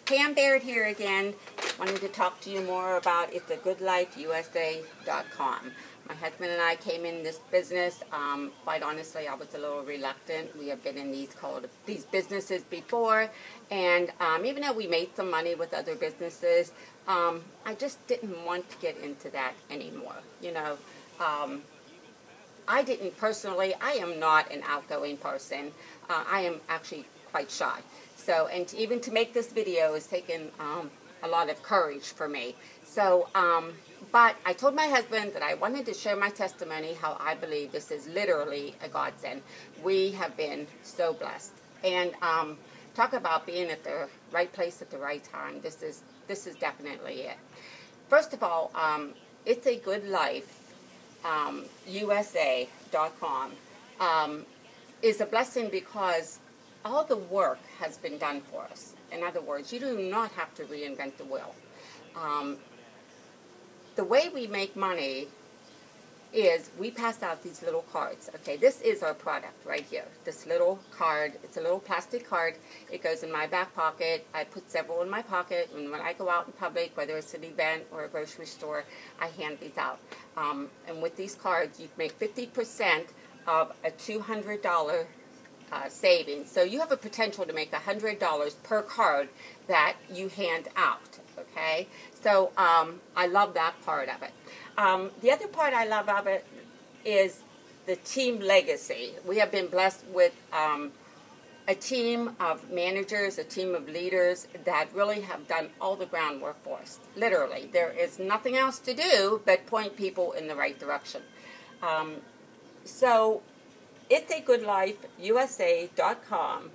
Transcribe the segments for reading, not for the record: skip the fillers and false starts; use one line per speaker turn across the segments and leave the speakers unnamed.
Pam Baird here again. Wanted to talk to you more about itsagoodlifeusa.com. My husband and I came in this business. Quite honestly, I was a little reluctant. We have been in these businesses before, and even though we made some money with other businesses, I just didn't want to get into that anymore. You know, I didn't personally. I am not an outgoing person. I am actually quite shy. So, and even to make this video has taken a lot of courage for me. So, but I told my husband that I wanted to share my testimony, how I believe this is literally a godsend. We have been so blessed. And talk about being at the right place at the right time. This is definitely it. First of all, It's a Good Life USA.com is a blessing because all the work has been done for us. In other words, you do not have to reinvent the wheel. The way we make money is we pass out these little cards. Okay, this is our product right here. This little card, it's a little plastic card. It goes in my back pocket. I put several in my pocket, and when I go out in public, whether it's an event or a grocery store, I hand these out. And with these cards, you make 50% of a $200 savings. So you have a potential to make $100 per card that you hand out. Okay, so I love that part of it. The other part I love of it is the team legacy. We have been blessed with a team of managers, a team of leaders that really have done all the groundwork for us. Literally, there is nothing else to do but point people in the right direction. So It's a Good Life USA.com.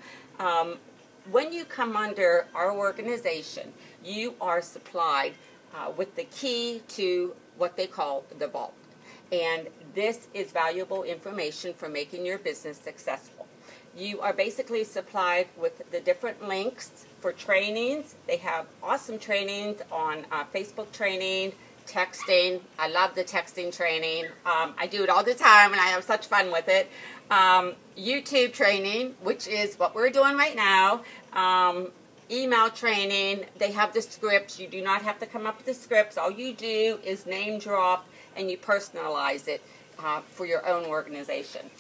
When you come under our organization, you are supplied with the key to what they call the vault. And this is valuable information for making your business successful. You are basically supplied with the different links for trainings. They have awesome trainings on Facebook training, texting. I love the texting training. I do it all the time, and I have such fun with it. YouTube training, which is what we're doing right now. Email training. They have the scripts. You do not have to come up with the scripts. All you do is name drop, and you personalize it for your own organization.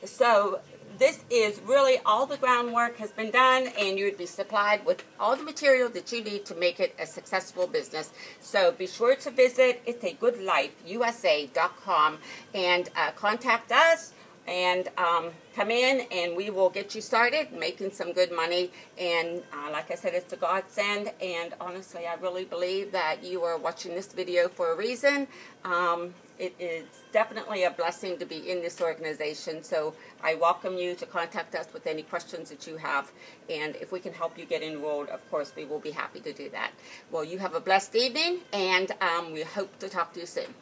So this is really all the groundwork has been done, and you would be supplied with all the material that you need to make it a successful business. So be sure to visit itsagoodlifeusa.com and contact us and come in, and we will get you started making some good money. And like I said, it's a godsend, and honestly, I really believe that you are watching this video for a reason. It is definitely a blessing to be in this organization, so I welcome you to contact us with any questions that you have, and if we can help you get enrolled, of course, we will be happy to do that. Well, you have a blessed evening, and we hope to talk to you soon.